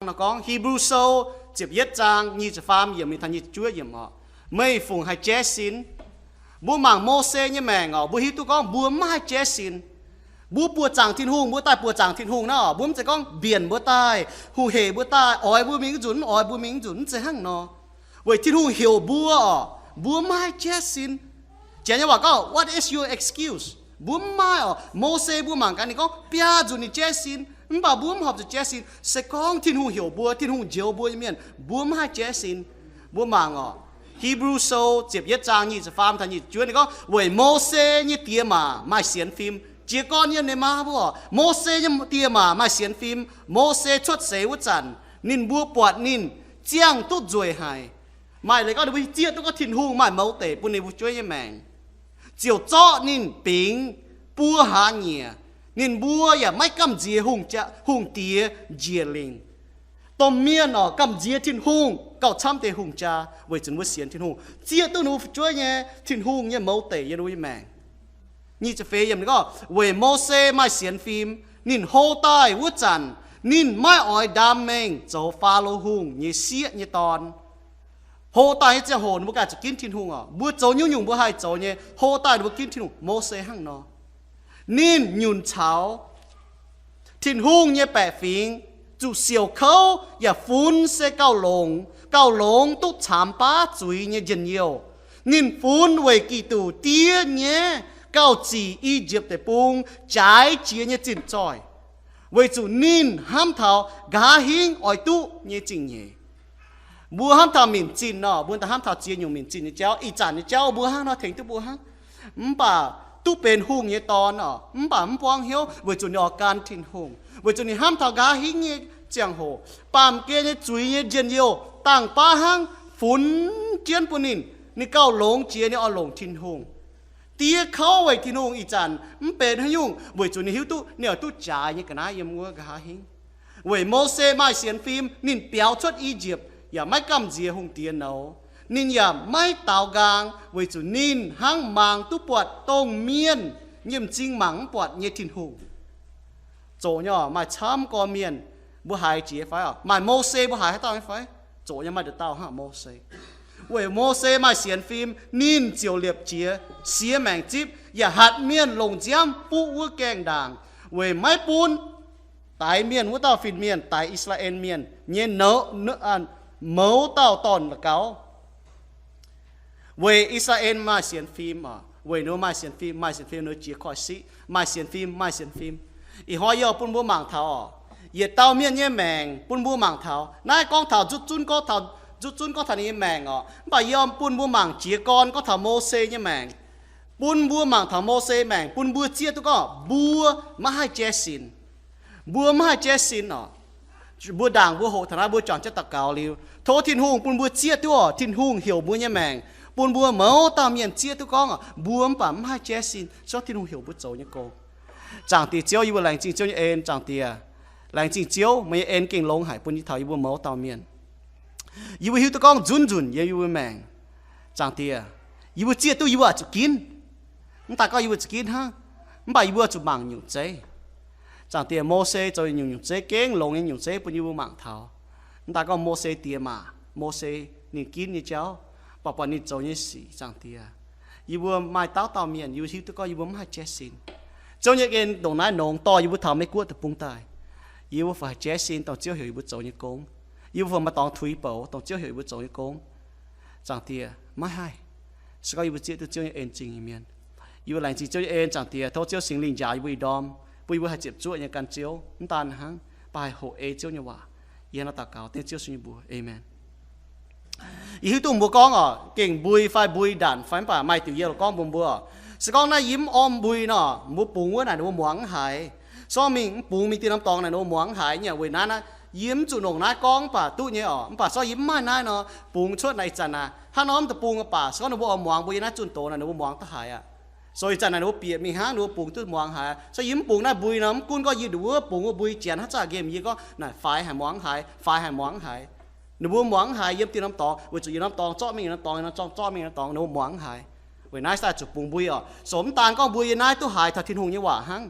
nó có Hebrew sâu chụp yết trang như chụp phàm yểm mình thành như chúa yểm họ mấy phùng hay chế xin bố mảng Mô-xê như mẹ ngọ bố hiếu tu con bố mai chế xin bố bùa chẳng thiên hùng bố tai bùa chẳng thiên hùng nó bố sẽ con biển bố tai hù hề bố tai ỏi bố miếng dũng sẽ hăng nó vậy thiên hùng hiểu bố mai chế xin chỉ như bảo có what is your excuse bố mai Mô-xê bố mảng cái này có bia dũng ni chế xin bà bố học được chế xin sẽ con thiên hùng hiểu bố thiên hùng chiếu bố như miền bố mai chế xin bố mảng Hebrew sâu chụp yết trang như phàm thành như chúa này có vậy Mô-xê như tia mà mai xiên phim chỉ con như này mà bố Mô-xê như tia mà mai xiên phim Mô-xê xuất xế vút chặn nín búa bọt nín chiang tốt rồi hài mai lấy có được chia tôi có thiên hùng mai mẫu tể bún này bố chúa như mèn chiều cho nín ping búa hạ nhẹ nín búa ya mai cầm dìa hùng tía dìa linh tôm miên cầm dìa thiên hùng cậu chăm tề hùng cha với chúng với xiên thiên hùng chia tôi nụ chúa nhé thiên hùng nhé mẫu tể như nuôi mèn nhưจะเฟยมก็เวโมเสไม่เสียนฟิล์มนินโฮตายวุจันนินไม่อ่อยดามเมงโจฟาโลหุงยี่เสียยี่ตอนโฮตายจะโหนบุกจะกินทิ้งหุงบัวโจยุ่งบัวให้โจเนี่ยโฮตายบุกกินทิ้งหุงโมเสหังนอนินยุนเฉาทิ้งหุงเนี่ยแปะฟิงจู่เสียวเขาอย่าฟุ้นเสเก้าหลงตุ๊ดฉามป้าจุยเนี่ยเย็นเยียวนินฟุ้นเวกีตูเตี้ยเนี่ยcao chỉ Egypt để bung trái chia như chỉnh trọi, với chủ nín ham thảo gá hiến ỏi tu như chỉnh nhẹ, bùa ham thảo mình chỉnh nọ, bùa ta ham thảo chia nhiều mình chỉnh như cháu, ý chán như cháu bùa ham nó thành tu bùa ham, bà tu bên hung như tòn nọ, bà quang hiếu với chủ nhỏ can thìn hung, với chủ nín ham thảo gá hiến như giang hồ, bàm kia như chuối như dân yêu, tàng pa hang phun chiến bùn nín cao lông chia như ở lông thìn hungเตี้ยเข้าไว้ที่นุ่งอีจันมันเป็นให้ยุ่งเว้ยจุนี่หิวตู้เนี่ยตู้จ่ายเนี่ยกันนะยังงัวกะหิงเว้ยโมเสไม่เสียนฟิล์มนินเปียวชดอียิปต์อย่าไม่กำเจียหงเตียนเอานินอย่าไม่เต่ากลางเว้ยจุนินหังมังตู้ปวดตรงเมียนเยี่ยมจริงหมังปวดเยี่ยทินหงโจเนี่ยไม่ช้ำก่อเมียนบัวหายเจียไฟไม่โมเสบัวหายให้ต้าไฟโจยังไม่เดือดเต้าฮะโมเส为摩西买先film，您就列节写名节，也下面龙江不乌江当，为买本大面乌到 phim 面大 Israel 面，也冇到ตอนละเก้า为 Israel 买先 phim 为侬买先 phim 侬节快些，买先 phim，อีห้อยยอปุ่นบัวหมางเท้าเหยียดเต้าเมียนเนี่ยแมงปุ่นบัวหมางเท้านายกองเท้าจุนก็เท้าจุดก็ทานี้แมงบ่ยอมปุ่นบัวหมางเจียกอนก็ทำโมเสเนี่ยแมงปุ่นบัวหมางทำโมเสแมงปุ่นบัวเจียตุก็บัวไม่ให้เจสินบัวไม่ให้เจสินบัวด่างบัวโหธนาบัวจอนจะตะเกาลิวโททินหุงปุ่นบัวเจียตัวทินหุงเหี่ยวบัวเนี่ยแมงปุ่นบัวเมาตามเมียนเจียตุก็บัวป่าไม่ให้เจสินชอบทินหุงเหี่ยวบัวโจเนี่ยโกจางตีเจียวอยู่แรงจริงเจียวเอ็นจางตีแรงจริงเจียวไม่เอ็นเก่งลงหายปุ่นที่เท้าอยู่บัวเมาตามเมียนยูหิวตะก้องจุนยังยูแมงจางเตียยูเจียตู้ยูจะกินมันตาก็ยูจะกินฮะมันไปยูจะมังอยู่ใจจางเตียโมเสจะอยู่ใจเก่งลงอยู่ใจปุ่นยูมังเท้ามันตาก็โมเสเตียมาโมเสนี่กินนี่เจ้าปปนี่โจนี่สีจางเตียยูไม่เต้าเต่าเมียนยูหิวตะก้องยูไม่เจสินเจ้าเนี่ยเองตรงนั้นนองต่อยูทำไม่กลัวแต่ปุ่งตายยูฝ่ายเจสินต่อเจ้าหิวยูโจนี่โกงyêu vừa mà tòng thủy bảo tòng chiếu hiểu bữa trồng công chẳng tiề mai hai sau yêu bữa chiếu từ chiếu em trình miền yêu lành chỉ chiếu em chẳng tiề thâu chiếu sinh linh giả yêu bữa đom bữa hai chụp chuỗi nhà can chiếu chúng ta hăng bài hộ e chiếu như vậy yên nó tạc cao tên chiếu sinh bùa amen yêu tụng bùa con king bùi phai bùi đàn phai bà mai tiểu yêu con bùm bùa sự con này yếm om bùi nọ mua bùn này nó muáng hải so mình bùn mình tiền năm tòng này nó muáng hải nhà quê nánยิ้มจุนงนายกองป่าตู้เนี่ยป่าซอยยิ้มไม่นายเนาะปุงชดในจันนะถ้าน้อมตะปุงป่าซอยหนูบอกมองบุญนะจุนโตนะหนูมองตะหายซอยจันนะหนูเปียมีห้างหนูปุงตู้มองหายซอยยิ้มปุงนะบุญน้ำกุ้นก็ยืดดูปุงก็บุญเจียนถ้าจ่าเกมยี่ก็น่ะไฟหายมองหายไฟหายมองหายหนูมองหายยิ้มตีน้ำตองวิจุยน้ำตองจ้อมีน้ำตองน้ำจ้อมีน้ำตองหนูมองหายเว้นนายใส่จุปุงบุญสมตานก็บุญนายตู้หายถ้าทิ้งหงยี่หว่าหัง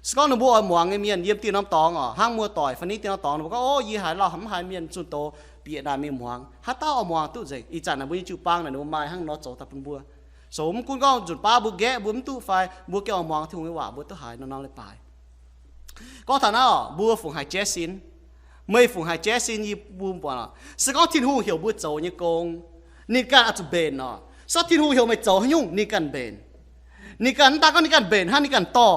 ส có nó bùa mỏng cái miền yếm tiềnน้ำตองhang mua tỏi phầnนี้tiềnน้ำตองnóก็โอ้ยหายเราหำหายเมียนจุนโตเปียดามีหม่วงฮัตตาเอาหม่วงตู้ใจอีจันน่ะบุญจูปังน่ะหนูมาหางnóโจตะเป็นบัวสมคุณก็จุดป้าบุแกะบุ้มตู้ไฟบัวแกเอาหม่วงที่หงว่าบัวตู้หายน้องๆเลยไปก็ฐานะบัวฝูงหายเจสินไม่ฝูงหายเจสินยี่บุ้มปอนสก็ทิ้งหูเหี่ยวบัวโจยี่กงนี่การอาจจะเบนสก็ทิ้งหูเหี่ยวไม่โจให้ยุ่งนี่การเบนนี่การตาก็นี่การเบนฮะนี่การต่อ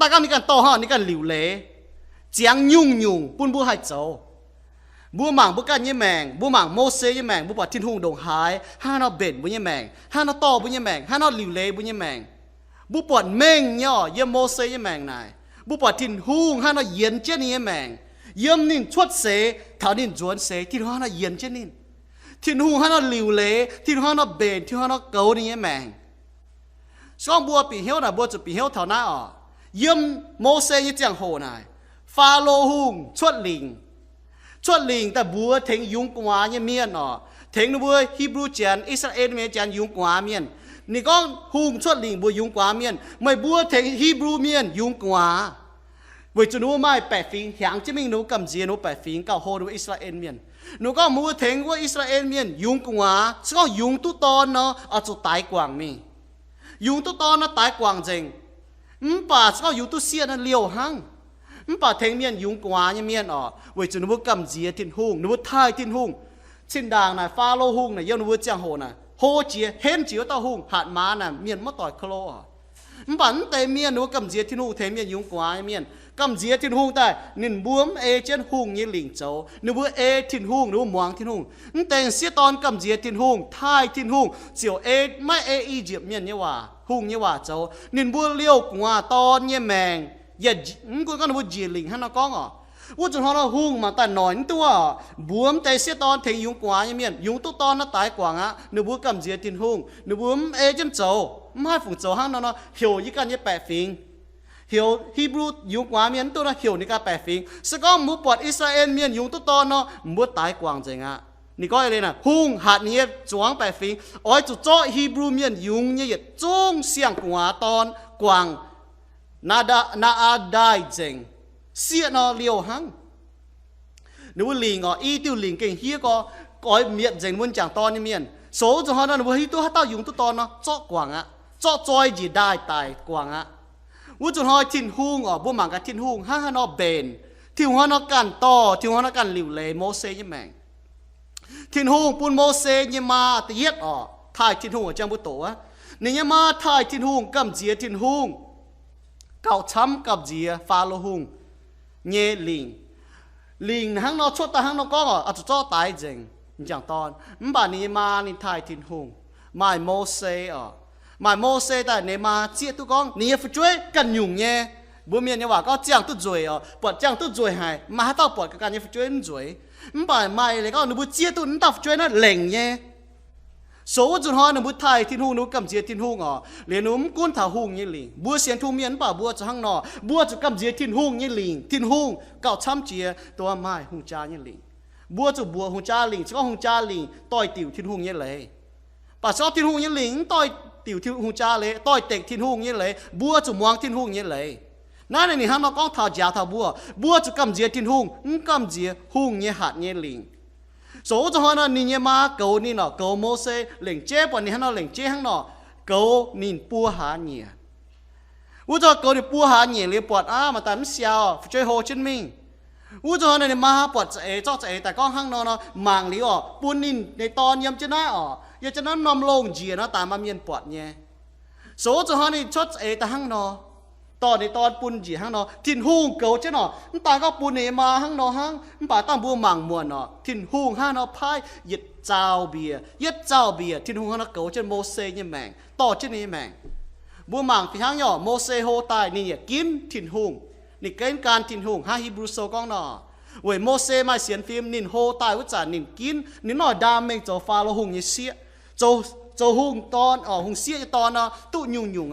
ตาก็นี่การต่อฮะนี่การหลิวเล่เจียงยุ่งปุ่นบัวหายโจบัวหมางบัวกันยี่แมงบัวหมางโมเสยี่แมงบัวปอดทิ้งหูดงหายห้าเราเบนบัวยี่แมงห้าเราต่อบัวยี่แมงห้าเราหลิวเล่บัวยี่แมงบัวปอดเม่งย่อเยี่ยมโมเสยี่แมงนายบุปผาทิ้งหูห้าเราเย็นเจนี่แมงเยี่ยมนิ่งชดเสเขานิ่งจวนเสทิ้งห้าเราเย็นเจนี่ทิ้งหูห้าเราหลิวเล่ทิ้งห้าเราเบนทิ้งห้าเราเกานี่แมงช่วงบัวปีเหี้ยวน่ะบัวจะปีเหี้ยวเท่านั้นเยี่ยมโมเสยี่เจียงโหนายฟาโลหุงชดลิงแต่บัวทิ้งยุงกว่าเนี่ยเมียนทิ้งบัวฮีบรูเจนอิสราเอลเมียนเจนยุงกว่าเมียนนี่ก็หุงชดลิงบัวยุงกว่าเมียนไม่บัวทิ้งฮีบรูเมียนยุงกว่า为着侬买白fin，向这边侬咁子侬白fin，搞好侬อิสราเอล面，侬讲冇听过อิสราเอล面用过是讲用多多呢，做大光面，用多多呢大光正，把是讲用多些呢流行，把听面用过一面为着侬咁子天空，侬太天空，千ดางน่ะฟ้าโลหุ่งน่ะยัง侬จังโหน่ะโหเจียเห็นเจียวตาหุ่งหัดมาน่ะเมียนมาต่อยคลอบันแต่เมียนูกำเจียที่นู่เทเมียนยุงกว่าเมียนกำเจียที่นู่แต่นินบวมเจนหุ่งยี่หลิงโจนูบัวที่นู่นูมวงที่นู่แต่เสียตอนกำเจียที่นู่ท้ายที่นู่เจียวไม่อีเจียเมียนเนี่ยว่าหุ่งเนี่ยว่าโจนินบัวเลี้ยวกว่าตอนเนี่ยแมงอย่ากูก็นูบัวจีหลิงให้น้าก้องว่าจนเขาเราหุ่งมาแต่หน่อยตัวบวมแต่เสียตอนเทยุงกว่าเนี่ยเมียนยุงตัวตอนน่ะตายกว่านูบัวกำเจียที่หุ่งนูบัวเจนโจไม่ฝูงโจห้างนั่นเหี่ยวยี่กันยี่แปดฟิงเหี่ยวฮีบรูยุงกว่าเมียนตัวน่ะเหี่ยวนี่ก็แปดฟิงสก็มูปอดอิสราเอลเมียนยุงตัวตอนมูตายกว่าจริงนี่ก็อะไรนะหุ่งหัดนี้จวงแปดฟิงอ้อยจุดโจฮีบรูเมียนยุงเนี่ยจงเสียงกว่าตอนกว่างนาอาได้จริงเสียนเลี้ยวหังนูลิงอีติวลิงเก่งเฮียก็ก้อยเมียนจริงมันจังตอนนี่เมียนโซ่จงเขานั่นว่าฮีตัวเขาต้ายุงตัวตอนเจาะกว่างเจาะจอยจีได้ตายกว่างว่าจนเขาทิ้งหุ่งบัวหมางกับทิ้งหุ่งห้าเขาเบนทิ้งหัวกันต่อทิ้งหัวกันหลิวเลยโมเสยี่แมงทิ้งหุ่งปุ่นโมเสยี่มาตะเย็ดถ่ายทิ้งหุ่งจังบุตโตนี่ยี่มาถ่ายทิ้งหุ่งกำเจียทิ้งหุ่งเก่าช้ำกับเจียฟาโลหุ่งเงลิงห้างนอชดแต่ห้างนอก็อาจจะจ่อตายจริงอย่างตอนบ้านนี้มานี่ถ่ายทิ้งหุ่งไม่โมเสไม่โมเสแต่เนี่ยมาเจี๊ยตุกองนี่ฝึกช่วยกันยุ่งเนี่ยบัวเมียเนี่ยว่าก็เจียงตุ้จวยปวดเจียงตุ้จวยหายมาต้องปวดกับการเนี่ยฝึกช่วยนั่นจวยไม่เลยก็หนูบัวเจี๊ยตุนั่นต้องฝึกช่วยนั่นเหล่งเนี่ยโซ่จุดหอหนูบัวไทยทิ้งหุ่งหนูกำเจี๊ยทิ้งหุ่งเรียนหนูกุ้นถ่าหุ่งยี่หลิงบัวเสียนทุ่มเมียนป่าบัวจะห้างนอบัวจะกำเจี๊ยทิ้งหุ่งยี่หลิงทิ้งหุ่งเก่าช้ำเจี๊ยตัวไม้หุ่งจ้ายี่หลิงบัวจะบัวหุ่งจ้าหลิงจะก็หุ่งจ้าหลิงต่อยติ๋วทิ้งหุ่งยี่เลยป่าชอบทิ้งหุ่งยี่หลิงต่อยติ๋วทิ้งหุ่งจ้าเลยต่อยเต็กทิ้งหุ่งยี่เลยบัวจะมวงทิ้งหุ่งยี่เลยนั่นนี่ฮะน้องก้องถ่าจ่าถ่าบัวจะกำเจี๊ยทิ้งหุ่งกำเจี๊ยหุ่งยี่หัดยี่หลิงโซ่จะฮะนั่นนี่ยี่มาเกานี่เนาะเกาโมเสเหล่งเจ๊ปนนี่ฮะเนาะเหล่งเจ๊ห้างเนาะเกานี่ปัวหาเนี่ยว่าจะเกาเนี่ยปัวหาเนี่ยเลยปวดมาแต่ไม่เสียวช่วยโฮชินมิงว่าจะเนี่ยมาปวดเจ้าแต่ก้องห้างเนาะหมางหลีปูนินในตอนยำจะน่าอยากจะนั้นนำลงเจียนะแต่มาเมียนปวดเนี่ยโซ่จะฮะนี่ชดแต่ห้างเนาะตอนในตอนปุ่นจีห้างเนาะทิ้งหุ่งเก่าเจ้าเนาะตาก็ปุ่นเนี่ยมาห้างเนาะห้างป่าตั้งบัวหมางมวนเนาะทิ้งหุ่งห้างเนาะพายยึดเจ้าเบียทิ้งหุ่งห้างเนาะเก่าเจ้าโมเสเนี่ยแมงต่อเจ้านี่แมงบัวหมางที่ห้างย่อโมเสโฮตายนี่เนี่ยกินทิ้งหุ่งนี่เกณฑ์การทิ้งหุ่งห้าฮิบรูโซก้องเนาะเว้ยโมเสมาเสียนฟิล์มนินโฮตายว่าจ่านินกินนินหน่อยดามเมงเจ้าฟ้าเราหุ่งยี่เสียเจ้าหุ่งตอนหุ่งเสียตอนเนาะตุยุ่ง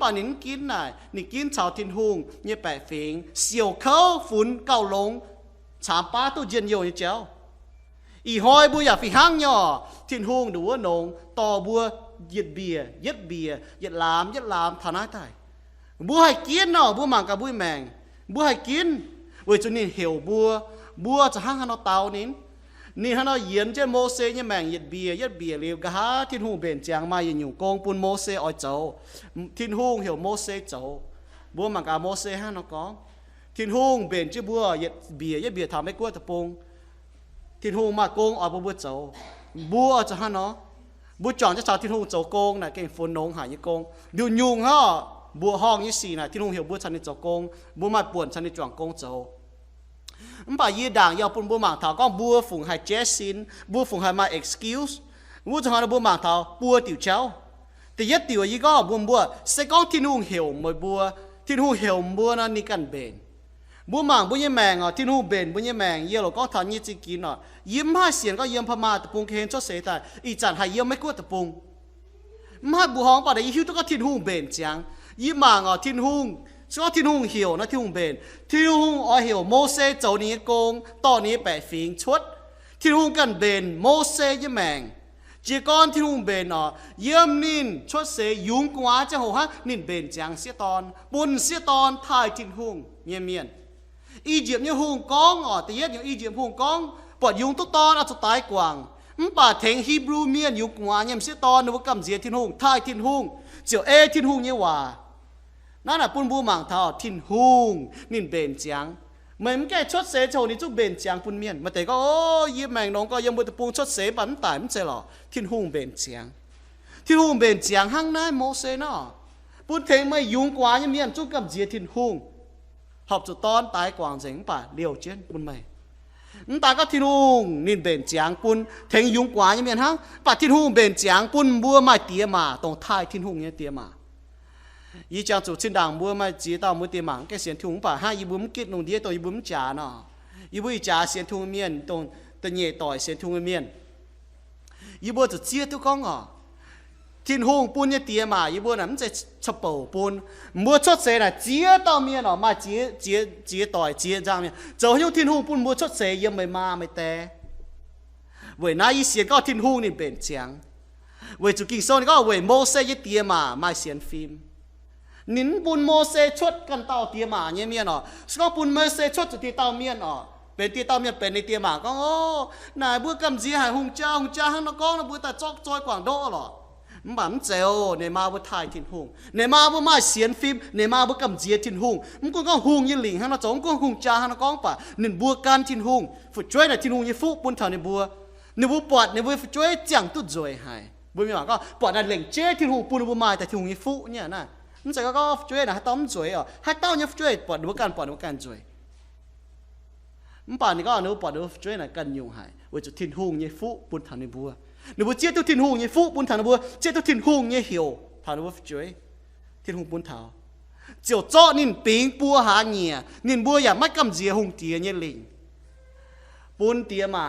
ป่านินกินน่ะนี่กินชาวทิ้งหุ่งเนี่ยแปะฟิงเสียวเขาฝุ่นเก่าลงชามป้าตู้เย็นโยนี่เจ้าอีหอยบัวอยากฟิห้างย่อทิ้งหุ่งดูว่านงต่อบัวยึดเบียร์ยึดลามฐานะไทย bùa hay kiến nó bùa mảng cả bùi mèng bùa hay kiến với cho nên hiểu bùa cho hăng nó tàu nín nín hắn nó yến trên mô xe như mèng yết bìa liều cả thiên hùng bền chàng mà yến nhung công bùn mô xe oi châu thiên hùng hiểu mô xe châu bùa mảng cả mô xe hăng nó có thiên hùng bền chứ bùa yết bìa thảo mấy cua tập bông thiên hùng mà công oi bùa châu bùa cho hăng nó bùa chọn cho sao thiên hùng châu công này cái phun nông hải như công điều nhung ha bùa hong như xì này thiên hùng hiểu bùa chân đi châu công bùa mà buồn chân đi chọn công châu bà yi đảng yêu bùn bùa mảng thảo có bùa phụng hai jessin bùa phụng hai mà excuse bùa cho họ bùa mảng thảo bùa tiểu cháu thì nhất tiểu yi có bùa sẽ có thiên hùng hiểu một bùa thiên hùng hiểu bùa nó ni cần bền bùa mảng bùa như mèng thiên hùng bền bùa như mèng yêu có thằng như chỉ kín yếm hai xiên có yếm pha tập bung khen cho sẽ tại ý chẳng hay yếm mấy cua tập bung hai bùa hong bà đấy hiếu có thiên hùng bền chẳng yếm mảng thiên hùng cho thiên hùng hiểu nó thiên hùng bền thiên hùng ở hiểu mô xe châu ní công tỏ ní bẻ phím chuốt thiên hùng cần bền mô xe như mèng chỉ con thiên hùng bền yếm nín chuốt xe dùng quá cho hồ hát nín bền chẳng xía ton bùn xía ton thai thiên hùng nhiên miền y diệm như hùng con thì yết như y diệm hùng con bỏ dùng tốt ton ở chỗ tái quảng bà thánh Hebrew miền dùng quá nhầm xía ton nó cầm dìa thiên hùng thai thiên hùng chiều ê thiên hùng như hòaนั่นน่ะปุ่นบูมังทอทินหุงนินเบนเจียงเหมือนแกชดเสโชนี่จุเบนเจียงปุ่นเมียนมาแต่ก็โอ้ยิบแมงน้องก็ยังบุตรปูชดเสบันตายมันเจหรอทินหุงเบนเจียงทินหุงเบนเจียงห้างน้าโมเสเนาะปุ่นเทงไม่ยุ่งกว่ายังเมียนจุกับเจียทินหุงหอบจุดตอนตายกวางเจ๋งป่ะเลี้ยวเจียนปุ่นไม่ตาก็ทินหุงนินเบนเจียงปุ่นเทงยุ่งกว่ายังเมียนห้างป่ะทินหุงเบนเจียงปุ่นบัวไม่เตี้ยมาตรงท้ายทินหุงเนี่ยเตี้ยมายี่จังจุดชิ้นด่างบัวมาจีตามือเตียมังแกเสียนทุ่งป่ะให้ยี่บุ้มกิดลงเดียตัวยี่บุ้มจ่าเนาะยี่บุ้ยจ่าเสียนทุ่งเมียนตรงตัวเหย่ต่อยเสียนทุ่งเมียนยี่บัวจะเจี๊ยทุกข้องทิ้งหงปูนยี่เตียมายี่บัวน่ะมันจะชอบปูนบัวชดเสียน่ะเจี๊ยต่อเมียนมาเจี๊ยต่อยเจี๊ยจังเมียนเจ้าอยู่ทิ้งหงปูนบัวชดเสียยังไม่มาไม่แต่เว้ยนายยี่เสียก็ทิ้งหงนี่เป็นเจียงเว้ยจุกิโซนี่ก็เว้ยโมเสยี่เตียมาไม่เสียนฟิล์มนินปุนโมเสชดกันเต่าเตียหมาเนี่ยเมียนสก็ปุนโมเสชดจุดที่เต่าเมียนเป็นที่เต่าเมียนเป็นในเตียหมาก็โอ้นายบัวกำจีหายหงจ้าฮันนก้องนะบัวแต่จอกจอยกว่างโดหรอมันแบบเจ้าในมาบัวไทยทิ้งหงในมาบัวมาเสียนฟิล์มในมาบัวกำจีทิ้งหงมันก็หงยี่หลิงฮันนจงก็หงจ้าฮันนก้องป่ะนินบัวการทิ้งหงฝึกช่วยน่ะทิ้งหงยี่ฟุปุนเท่าในบัวปอดในบัวฝึกช่วยจังตุดจอยหายบัวมีหมาก็ปอดน่ะเหล่งเจ้ทิ้งหงปุนบัวมาแต่ทิ้งหงยี่ฟุเนี่ยน่ะมันจะก็ช่วยนะให้ต้มช่วยให้เต้าเนี่ยช่วยปอดดูกันช่วยมันป่านนี้ก็นึกปอดดูช่วยนะกันยุงหายว่าจะทิ้งหุงเนี่ยฟุปุ่นทางในบัวนึกว่าเจ้าตัวทิ้งหุงเนี่ยฟุปุ่นทางในบัวเจ้าตัวทิ้งหุงเนี่ยเหี่ยวทางในบัวช่วยทิ้งหุงปุ่นเท้าเจ้าจ้อนินปิงปัวหาเงียนินบัวอย่าไม่กำเจียหุงเตียเนี่ยลิงปุ่นเตียมา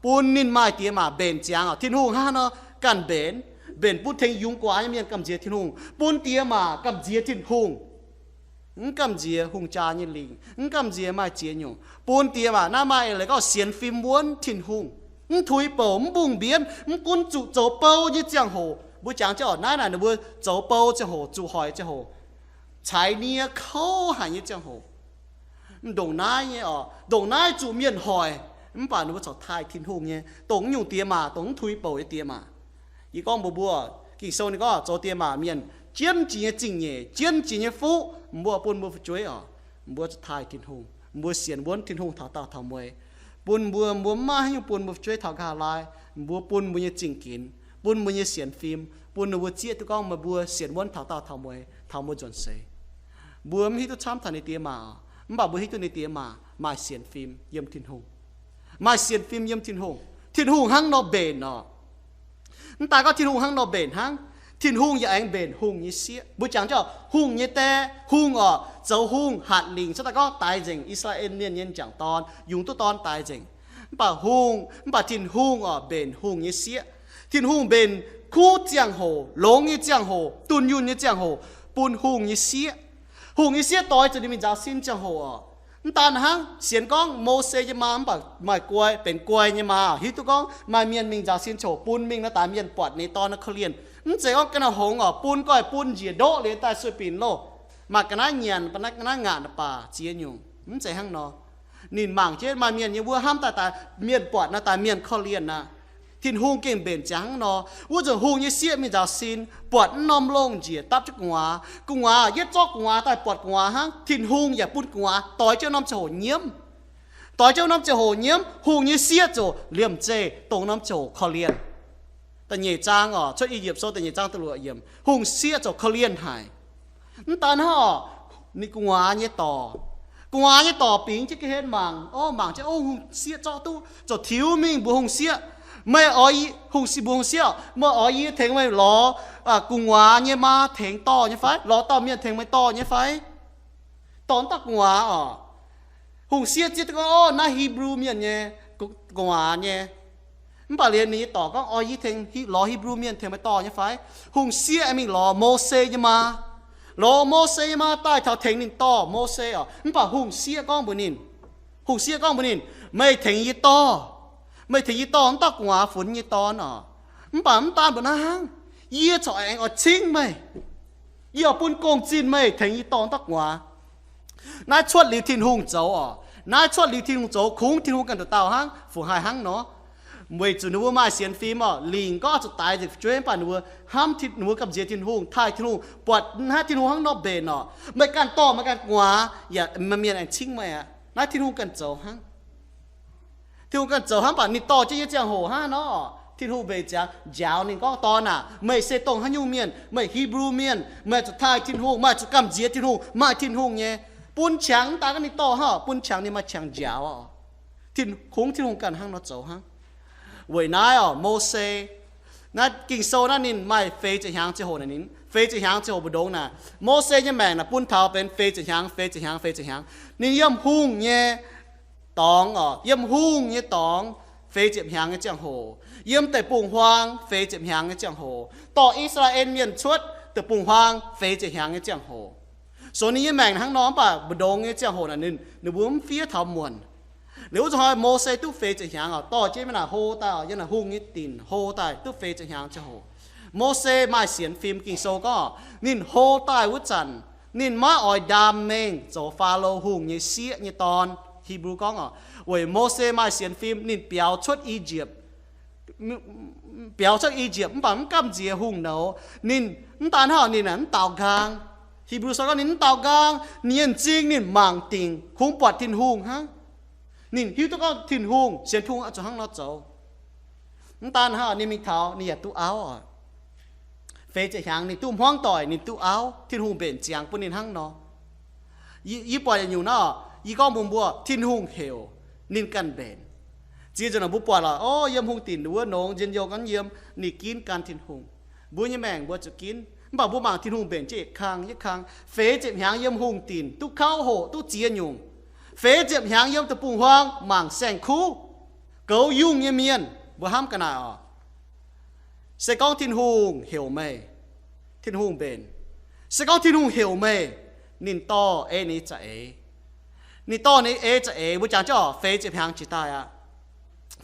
ปุ่นนินไม้เตียมาเบนจางทิ้งหุงฮะเนาะกันเบนปุ้นเทงยุงกว่ายังมีกำเจียทิ้งหงปุ้นเตียมากำเจียทิ้งหงกำเจียหงจานี่ลิงกำเจียไม่เจียหยงปุ้นเตียมาหน้าไม้อะไรก็เสียนฟิล์มวนทิ้งหงถุยเป่าบุ้งเบียนปุ้นจุโจเป่ายี่จังโหบุจังเจ้าหน้าเนี่ยบุโจเป่าเจ้าโหจุหอยเจ้าโหใช้เนี่ยเข้าหายยี่จังโหดงน้าเนี่ยดงน้าจุเมียนหอยป่านนึกว่าจะทายทิ้งหงเนี่ยตรงอยู่เตียมาตรงถุยเป่าเตียมาอีกองบัวกี่โซนก็โจเตียมาเมียนเจียนจีนจริงเนี่ยเจียนจีนฟูบัวปุ่นบัวช่วยบัวจะทายทิ้งหงบัวเสียนวนทิ้งหงถาวตาถาวมวยปุ่นบัวมาให้ปุ่นบัวช่วยถาวกาลายบัวปุ่นบัวจริงกินปุ่นบัวเสียนฟิล์มปุ่นบัวเจี๊ยตุกองมาบัวเสียนวนถาวตาถาวมวยจนเสบัวมีตัวช้ำทันในเตียมาบ่าบัวให้ตัวในเตียมาเสียนฟิล์มเยี่ยมทิ้งหงมาเสียนฟิล์มเยี่ยมทิ้งหงหั่งนอเบนตาก็ทิ้งหงหั่งนอเบนหั่งทิ้งหงอย่าเองเบนหงยี่เสียบุจังเจ้าหงยี่แต่หงเจ้าหงหัดลิงสุดท้ายก็ตายจริงอิสราเอลเนี่ยจังตอนยุงตัวตอนตายจริงป่าหงป่าทิ้งหงเบนหงยี่เสียทิ้งหงเบนคู่เจียงโหหลงยี่เจียงโหตุนยุนยี่เจียงโหปุ่นหงยี่เสียต่อยจะได้มีจ่าสิ้นเจียงโหตาหังเสียนก้องโมเสยมาแบบไม่กล้วยเป็นกล้วยยมาฮิตุก้องมาเมียนมิงจ่าสิ้นโฉปูนมิงนะตาเมียนปอดในตอนนักเรียนเจ๋อกันหงปูนก้อยปูนเจียโดเลยตาสวยปีนโล mà cái này nhàn cái này ngạn bà chia nhung không chạy hăng nó nhìn mảng chết mà miền như vừa ham tại miền bọt na tại miền kho liền na thiên hung kinh bền trắng nó vừa giờ hung như xiết mình giáo xin bọt nom lông chỉ tắp cho cùng hóa yết cho cùng hóa tại bọt cùng hóa hăng thiên hung giả bút cùng hóa tối cho năm chỗ nhiễm tối cho năm chỗ nhiễm hung như xiết chỗ liềm chê tổng năm chỗ kho liềnแต่nhảy trang ở cho y diệp số tại nhảy trang tự lựa yểm hung xiết chỗ kho liền hải ta nó ni cùng hóa như tỏ cùng hóa như tỏ pính chứ cái hết mảng chứ hung xiết cho tu cho thiếu mình bùa hung xiết mày ơi hung xiết bùa hung xiết mà ơi thèn mày ló cùng hóa như ma thèn to như phải ló to miệng thèn mày to như phải tón tắc cùng hóa hung xiết chứ có na Hebrew miệng nhé cùng hóa nhé bà liền ní tỏ có ơi thèn ló Hebrew miệng thèn mày to như phải hung xiết mình ló Moses như mà lò Moses mà tại thảo thèn nín to Moses bà hung xiết con bữa nín mày thèn y to mày thèn y to ông ta quả phun y to nọ bà ông ta bữa nang y cho anh ở chính mày y ở bún công chín mày thèn y to ông ta quả nãy chuột liu thiên hung dấu nãy chuột liu thiên hung dấu khung thiên hungกันตัวtao hang phụ hai hang nó mày chủ nữ mai xiên phim liền cóจุดตายจากช่วยป่านnữห้ามทิศnữกับเจียทินหงทายทินหงปวดหน้าทินหงห้างนอกเบนไม่การต่อไม่การกว่าอย่ามันมีอะไรชิงไหมหน้าทินหงกันเจ้าห้างทินหงกันเจ้าห้างป่านนี่ต่อจะยังเจียงโหห้าเนาะทินหงเบจ้ายาวนี่ก็ตอนไม่เซตงห้างยูเมียนไม่ฮีบรูเมียนไม่จุดทายทินหงไม่จุดกำเจียทินหงไม่ทินหงเนี่ยปุ่นฉังตากันนี่ต่อฮะปุ่นฉังนี่มาฉังยาวทินคงทินหงกันห้างนอกเจ้าห้างvậy nãy Moses nãy kinh sâu nãy nín mai phê chỉ hàng chỉ hồ này nín phê chỉ hàng chỉ hồ bự đông nè Moses như mẹ nè bún thảo bên phê chỉ hàng nín yếm hung nhé tòng yếm hung nhé tòng phê chỉ hàng cái chẳng hồ yếm tại bùng hoang phê chỉ hàng cái chẳng hồต่อ Israel miền出từ bùng hoang phê chỉ hàng cái chẳng hồ sốนี้mẹ hàng nó bà bự đông cái chẳng hồ này nín nếu muốn phía thảo muộn nếu cho hỏi Moses tu phê chỉ hàng to chứ mà là hô ta như là hung như tin hô ta tu phê chỉ hàng cho hồ Moses mai xiên phim kinh sâu có nín hô ta vút trần nín má ỏi đam mêng cho Pharaoh hung như xía như tòn Hebrew có vậy Moses mai xiên phim nín biểu xuất Egypt bằng cam gì hung nấu nín tàn họ nín ăn tàu gang Hebrew sao có nín tàu gang nín chính nín mảng tình hung bọt tin hung ha nín hiu có thiên hung xiên thung cho hang nó châu tan ha nín mình tháo nín tu áo phê chạy hàng nín tu hoang tỏi nín tu áo thiên hung bền chiang bún nín hang nó y bỏi nhiều nó y có mồm bùa thiên hung hiểu nín căn bền chỉ cho nó bút bỏi là yếm hung tìn đuôi nong dân dâu gắn yếm nín kín can thiên hung bùa như mèng bùa chụp kín bảo bùa mảng thiên hung bền chỉ khang phê chạy hàng yếm hung tìn tu khao hổ tu chia nhung phế diệm hàng yếm từ bùng hoang mảng sèn khu cấu dung như miền vừa ham cái nào sẽ có thiên hùng hiểu mê thiên hùng bền sẽ có thiên hùng hiểu mê nín to ní chạy nín to ní chạy vừa chẳng cho phế diệm hàng chỉ tai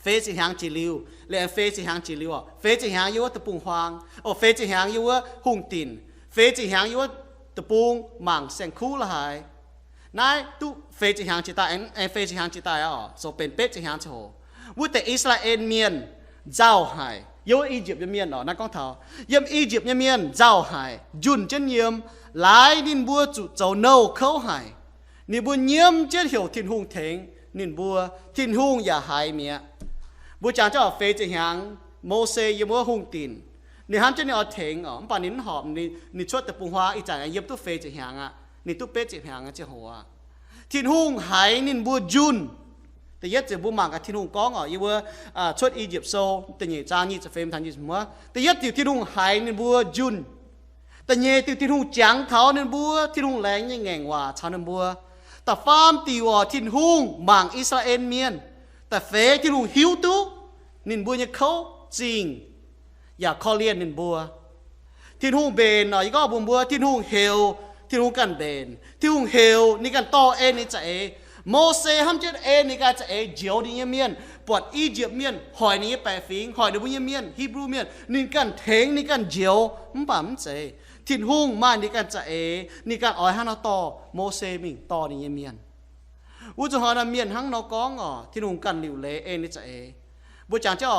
phế diệm hàng chỉ liu lệ phế diệm hàng chỉ liu phế diệm hàng yếm từ bùng hoang phế diệm hàng yếm hùng tìn phế diệm hàng yếm từ bùng mảng sèn khu là hai nãy tu phê chỉ hàng chỉ tại anh phê chỉ hàng chỉ tại soเป็นเป็ดchỉ hàng chỉ hồวุ้แต่ Israel เมียนเจ้าหายยกอียิปต์เมียนนั่นก้องเท้าเยี่ยมอียิปต์เมียนเจ้าหายจุนเช่นเยี่ยมหลายนินบัวจุเจ้าเน่าเขาหายนิบัวเยี่ยมเจ้าเหี่ยวทินหงเถงนินบัวทินหงอย่าหายเมียบัวจางเจ้าเฟจะหางโมเสสยบัวหงตินนี่ห้ามเจ้าเนี่ยเถงป่านนินหอมนี่ชดแต่ปุงhoaอีจ่ายเยี่ยมตู้เฟจะหางนี่ตู้เป็ดจะหางเจ้าหัวทินหงหายนินบัวจุนแต่ยัดจะบัวหมากกับทินหงก้องยี่บัวชดอียิปต์โซแต่เนี่ยจางยี่จะเฟมทันยี่สมัวแต่ยัดติวทินหงหายนินบัวจุนแต่เนี่ยติวทินหงจางเท้านินบัวทินหงแรงยังแง่งว่าชาวนินบัวแต่ฟาร์มติวทินหงหมางอิสราเอลเมียนแต่เฟทินหงหิวตู้นินบัวเนี่ยเขาจริงอยากข้อเลียนนินบัวทินหงเบนยี่ก็บัวทินหงเฮลที่รู้กันเบนที่รู้เฮลนี่กันต่อนี่จะโมเสสห้ามเจ็ดนี่กันจะเจียวนี่เมียนปวดอียิปต์เมียนหอยนี่แปะฟิงหอยนี่บุญเมียนฮีบรูเมียนนี่กันเทงนี่กันเจียวมันป่ะมันเจ ทิ้นหุ่งมานี่กันจะนี่กันอ้อยฮันเอาต่อโมเสมิงต่อนี่เมียนอุจหานะเมียนหังนอกองทิ้นหุ่งกันหลิวเลนี่จะบุจางเจ้า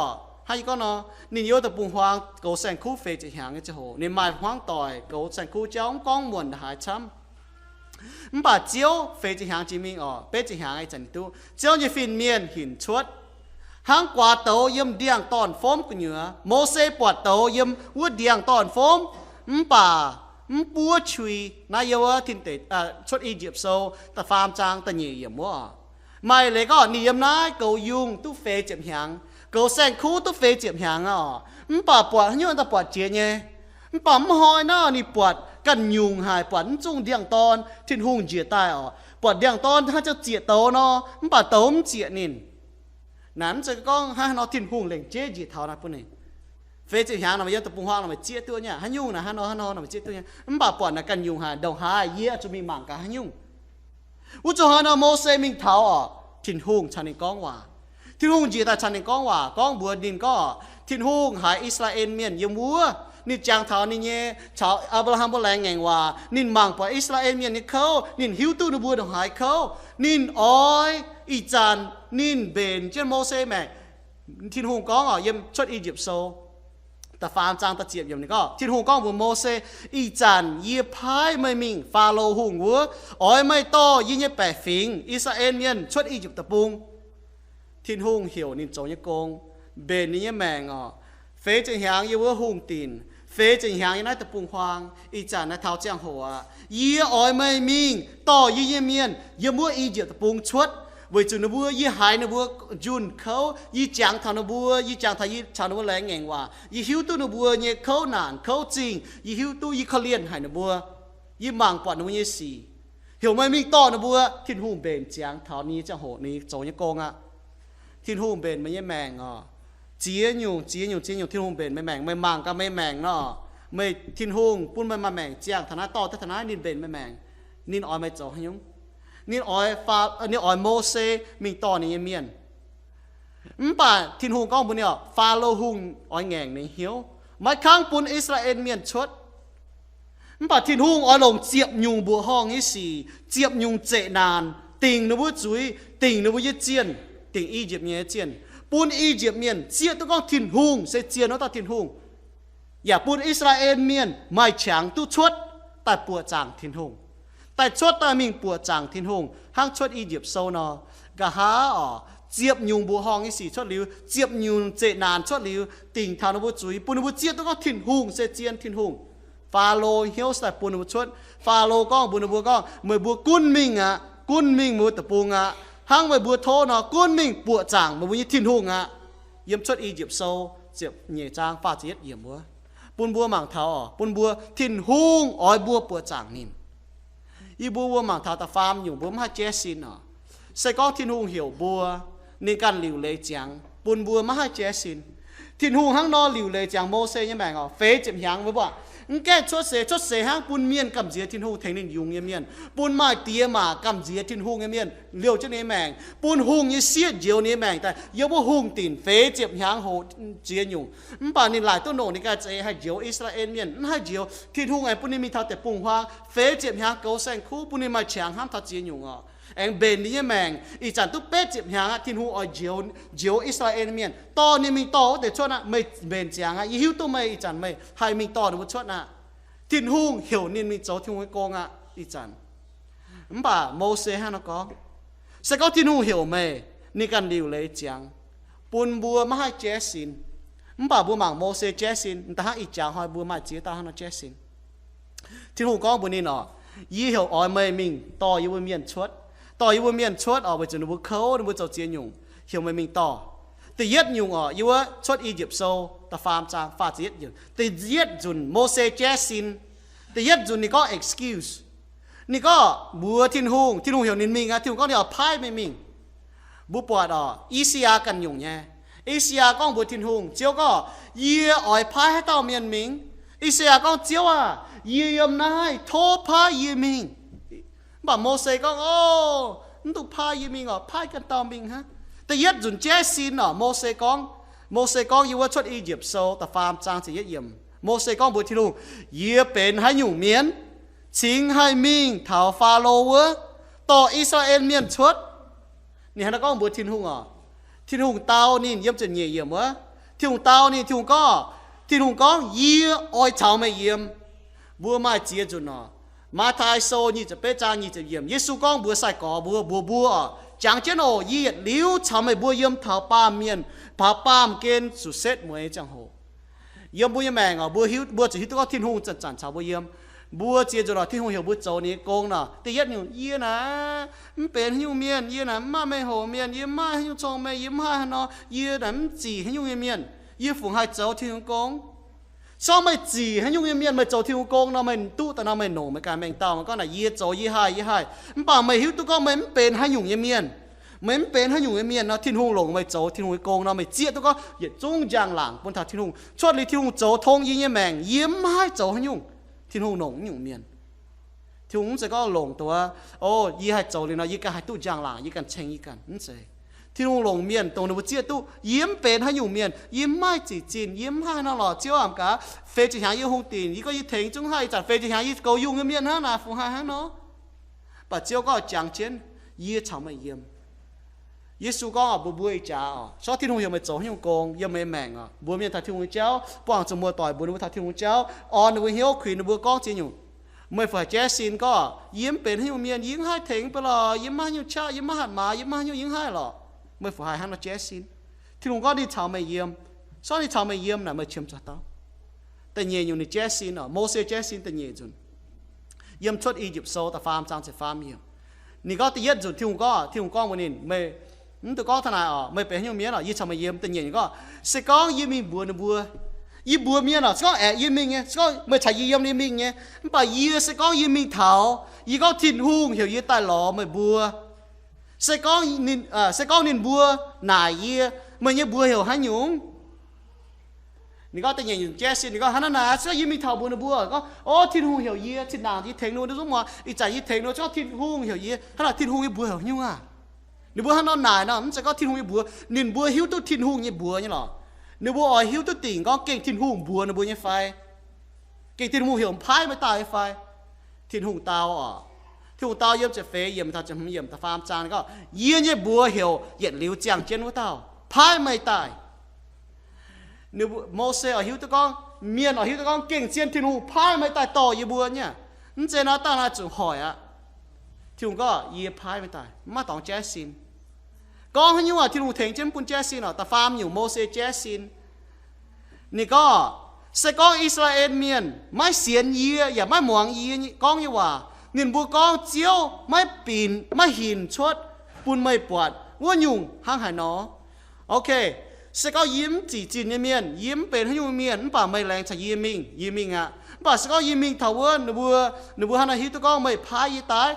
ให้ก็เนาะนี่โยตะปุงฮวางโกแสงคู่เฟจะหางจะโหนี่หมายฮวางต่อยโกแสงคู่เจ้ากองมวนหายช้ำมันป่าเจียวเฟจะหางจีมิงเป็ดจะหางไอ้จันตู้เจ้าจะฟินเมียนหินชวดหางกว่าโตยิ่มเดียงตอนฟอมกุเหนือโมเสปวดโตยิ่มวัวเดียงตอนฟอมป่าปัวชุยนายว่าทินเตชดอียิปต์โซแต่ฟาร์มจางแต่เหยี่ยมว่าไม่เลยก็นิยมนายเกายุงตู้เฟเจ็บหางเกาแสงคู่ตู้เฟเจ็บหางป่าปวดย้อนแต่ปวดเจียเนี่ยป่าไม่หอยน่านี่ปวดกันยุงหายปวดจุงเดียงตอนทิ้นหุ่งเจียตายปวดเดียงตอนถ้าจะเจียโตเนาะป่าโตมเจียนินนั้นจะก็ให้เราทิ้นหุ่งเล่งเจี๊ยจีเท่านั้นปุ่นนี่เฟซหางเราไม่ยัดตะปุงห้องเราไม่เจี๊ยตัวเนี่ยฮันยุงนะฮันนอเราไม่เจี๊ยตัวเนี่ยป่าปวดนะกันยุงหายดงหายเยี่ยจะมีหมางกับฮันยุงอุจหานะโมเสมิงเท้าทิ้นหุ่งชันในกองว่าทิ้นหุ่งจีตาชันในกองว่ากองบัวดินก็ทิ้นหุ่งหายอิสราเอลเมียนยมัวนี่จางเท้านี่เนี่ยชาวอับราฮัมบ่แรงแงงว่านินมังปอิสราเอลเมียนนี่เขานินหิวตู้นบัวดงหายเขานินอ้อยอีจันนินเบนเจ้าโมเสแม่ทิ้นหุ่งกองยังชดอียิปต์โซแต่ฟาร์มจางตะเจียบอย่างนี้ก็ทิ้นหุ่งกองบัวโมเสอีจันเยี่ยพายไม่มิงฟาโลหุ่งวัวอ้อยไม่โตยิ่งแปะฟิงอิสราเอลเมียนชดอียิปต์ตะปุงทิ้นหุ่งเหี่ยวนินโจยกงเบนนี่แมงเฟจะหางยี่วัวหุ่งตีนเฟจะหางยี่น่าตะปุงควางอีจันนะเท้าเจียงหัวยี่อ้อยไม่มิงต่อยี่เมียนยี่มัวอียิปต์ตะปุงชด为主那波一海那波准口，一讲他那波一讲他一唱那波来硬话，一晓得那波呢口难口精，一晓得一可怜海那波，一忙ปัด那波事，晓ไม่มีต่อ那波ทิ้นหุ่มเบน讲他นี้จะโหนี้โจยกงทิ้นหุ่มเบนไม่ยังแมงเจียอยู่ทิ้นหุ่มเบนไม่แมงไม่มังก็ไม่แมงเนาะไม่ทิ้นหุ่มปุ้นไม่มาแมง讲ธนาต่อแต่ธนานินเบนไม่แมงนินอ้อยไม่โจให้ยุ่งนี่อ้อยฟานี่อ้อยโมเสมิงต่อนี่เมียนป่าทิ้นหุ่งก้องบุญเนี่ยฟาโลหุ่งอ้อยแงงในเหี้ยวไม่ข้างปุ่นอิสราเอลเมียนชดป่าทิ้นหุ่งอ้อยลงเจียบยุงบัวห้องนี่สี่เจียบยุงเจนานติ่งนบัวจุยติ่งนบัวเจียนติ่งอียิปต์เมียเจียนปุ่นอียิปต์เมียนเจียนต้องก้องทิ้นหุ่งเสเจียนแล้วต่อทิ้นหุ่งอย่าปุ่นอิสราเอลเมียนไม่ฉางตู้ชดแต่ปวดจางทิ้นหุ่งแต่ชดตามิงปวดจางทิ้นหงห้างชดอียิปต์โซนกะหาเจียบยุงบัวห้องอีสี่ชดหลิวเจียบยุงเจนานชดหลิวติ่งทานบุจุยปุนบุเจียต้องก็ทิ้นหงเสเจียนทิ้นหงฟาโลเฮียวใส่ปุนบุชดฟาโลก็บุนบัวก็เมื่อบัวกุ้นมิงกุ้นมิงมือตะปูห้างเมื่อบัวโทกุ้นมิงปวดจางเมื่อบุญทิ้นหงเยี่ยมชดอียิปต์โซเจียบเหนี่ยจางฟาเจียดเยี่ยมบัวปุนบัวหมางเท้าปุนบัวทิ้นหงอ้อยบัวปวดจางนินอีบัวหมางเท้าตาฟาร์มอยู่บัวมาเจสินใส่ก้องทิ้นหงเหี่ยวบัวในการหลิวเลยจังปุนบัวมาให้เจสินทิ้นหงห้างนอหลิวเลยจังโมเสยังแบ่งเฟเจ็บหางไว้บ่แกชดเสห้างปุนเมียนกำเจียทิ้นหงเทงนินยุงเมียนปุนมาเตียมากำเจียทิ้นหงเมียนเลี้ยวเจ้าเนแมงปุนหงยี่เสียเจียวเนแมงแต่เยาว่าหงตีนเฟเจ็บหางโหเจียยุงป่านนี้หลายตัวโหนในการจะให้เจียวอิสราเอลเมียนให้เจียวทิ้นหงไอ้ปุนนี้มีเท่าแต่ปุงฮวางเฟเจ็บหางเกาแสงคู่ปุนนี้มาเฉียงห้ามทัดเจียยุงเองเบนนี่แมงอีจันตุเป็ดเจ็บหางทิ้นหงอ้อยเจียวอิสราเอลเมียนต่อนี่มีต่อแต่ช่วงน่ะไม่เบนเจียงยี่หิวตัวไม่อีจันไม่ให้มีต่อในวันช่วงน่ะทิ้นหงเหี่ยวนินมีโจทิ้งไว้กองอีจันป่าโมเสฮะนะก็สก็ทิ้นหงเหี่ยวไม่นี่กันดิวเลยจังปุนบัวมาให้เจสินป่าบัวหมางโมเสเจสินแต่หาอีจังหอยบัวมาเจียตาหนเจสินทิ้นหงก็บุญนี่เนาะยี่เหี่ยวอ้อยไม่มิงต่ออยู่บนเมียนชดต่ออยู่บนเมียนชดออกไปจนบัวเขาบัวเจ้าเจียยุงเหี่ยวไม่มิงต่อแต่เย็ดยุงอยู่ว่าชดอียิปต์โซแต่ฟาร์มจางฟาเย็ดยุงแต่เย็ดจุนโมเสเจสินแต่เย็ดจุนนี่ก็ excuse นี่ก็บัวทิ้นหงเหี่ยวนินมิงทิ้นหงก็เดี๋ยวพายไม่มิงบัวปวดอีเซียกันยุงเนี่ยอีเซียก็บัวทิ้นหงเจียวก็เยี่ยอ้อยพายให้เต้าเมียนมิงอีเซียก็เจียวเยี่ยมนายโทพายเยี่ยมิงบ่โมเสก็โอ้นั่นตุพายเยี่ยมิงพายกันเต้ามิงฮะแต่เย็ดจุนเจสินโมเสกองอยู่ว่าชดอียิปต์โซแต่ฟาร์มจางจะเย็ดเยี่ยม mô xe con bùa thiên hùng yê bền hay nhung miên chính hay mình thảo pha lô vơ tỏ Israel miên chuốt nè hắn có bùa thiên hùng à thiên hùng tao nín yếm chân nhẹ yếm vơ thiên hùng tao nín thiên hùng có yê oi chào mày yếm bùa mai chia cho nó mà thái sô nhưจะเป๊ะจางnhưจะyếm Giêsu con bùa sai cỏ bùa chẳng chết nổ yết liu chào mày bùa yếm thảo pa miên pa pam kên su set muối chẳng hồ yếm bùa yếm mèng à bùa chỉ hiếu có thiên hùng chặt chặt chào bùa yếm bùa chia cho nó thiên hùng hiểu bùa châu ní công nè thì yết nhiều yết nè bên hiếu miên yết nè mà mày hồ miên yết mà hiếu châu mày yết mà nó yết nè chỉ hiếu miên yết phụng hai châu thiên hùng công sao mày chỉ hiếu miên mày châu thiên hùng công nó mày tuแต่nó mày nổ mày cái mày tao mà con là yết châu yết hai bảo mày hiếu tu con mày bên hiếu miên mấy bên hay dùng miền nó thiên hùng lồng mày châu thiên hùng công nó mày chia tôi có hiện trung giang làng quân thảo thiên hùng chót lý thiên hùng châu thông như mèng yếm hai châu hay dùng thiên hùng lồng dùng miền thiên hùng sẽ có lồngตัวยี่hai châu liền nóยี่cái hai tu giang làngยี่กันเชงยี่กันนั่นสิthiên hùng lồng miềnตรงนู้นchia tu yếm bên hay dùng miền yếm mai chỉ chín yếm hai nó lò chiếu ảm cả phê chỉ hàngยี่hùng tiềnยี่cóยี่thèn trung haiจัดphê chỉ hàngยี่cầu dùng cái miền ha là phù hai ha nó bà chiếu có chẳng chiếnยี่chảo mày yếm Giêsu có bùa cháu, sao thiên hùng hiểu mày cháu hiểu công, hiểu mày mèng à, bùa miền thà thiên hùng cháu, bùa trong mùa tỏi bùa nó thà thiên hùng cháu, nó với hiếu khuyên nó bùa con chỉ nhung, mày phải che xin có, yếm bên hiểu miền yếm hai thènไป了, yếm hai nhiêu cha, yếm hai hạt má, yếm hai nhiêu yếm hai了, mày phải hai hắn nó che xin, thiên hùng có đi chào mày yếm, sao đi chào mày yếm là mày chiêm cho tao,แต่nhẹ nhung đi che xin à, Moses che xinแต่nhẹ chun, yếm xuất Egypt sâu ta farm trang sẽ farm yếm, nị có tự nhiên chun thiên hùng có một nín mày tôi có thằng nào mày phải hiểu miếng là, y chồng mày yếm tự nhiên có, sẽ có yếm mình bùa, y bùa miếng là, sẽ có yếm mình nghe, sẽ có mày chạy yếm đi mình nghe, bà y sẽ có yếm mình thảo, y có thiên hùng hiểu y tai lọ mày bùa, sẽ có nín bùa nải y, mày nhớ bùa hiểu hay nhúng, nị có tự nhiên che xin nị có hắn nào, sẽ có yếm mình thảo bùa, có thiên hùng hiểu y, thiên nào thì thèn luôn, đúng không? Y chạy y thèn luôn, cho thiên hùng hiểu y, hắn là thiên hùng y bùa hiểu nhung à? nếu bữa hắn nó nải nó sẽ có thiên hùng như bùa nên bùa hiếu tu thiên hùng như bùa như lọ nếu bùa ở hiếu tu tỉnh có kinh thiên hùng bùa nó bùa như phai kinh thiên hùng hiểu phai mới tài phai thiên hùng tao thiên hùng tao yếm sẽ phê yếm ta chấm yếm ta phàm trang có yếm như bùa hiểu hiện liu chẳng trên của tao phai mới tài nếu Moses ở hiếu tu con miền ở hiếu tu con kinh trên thiên hùng phai mới tài to như bùa nhá nên thế nó tao là chủ hỏi thiên hùng có yếm phai mới tài mà tao che xin con hay như là thiên hùng thèn trên bún che xin ta farm nhiều Moses che xin nị có sẽ có Israel miền mai xiên yêอย่าmai muang yê con nhưว่าnên bùa con chiếu mai pin mai hình chuột bún mai bọtว่าnhung hang hải nó ok sẽ có yếm chỉ chín như miền yếm bên hay như miền bà mai leng chạy yếm mình à bà sẽ có yếm mình thảo vườn nửa bùa hắn là hiếu tụi con mày phai y tái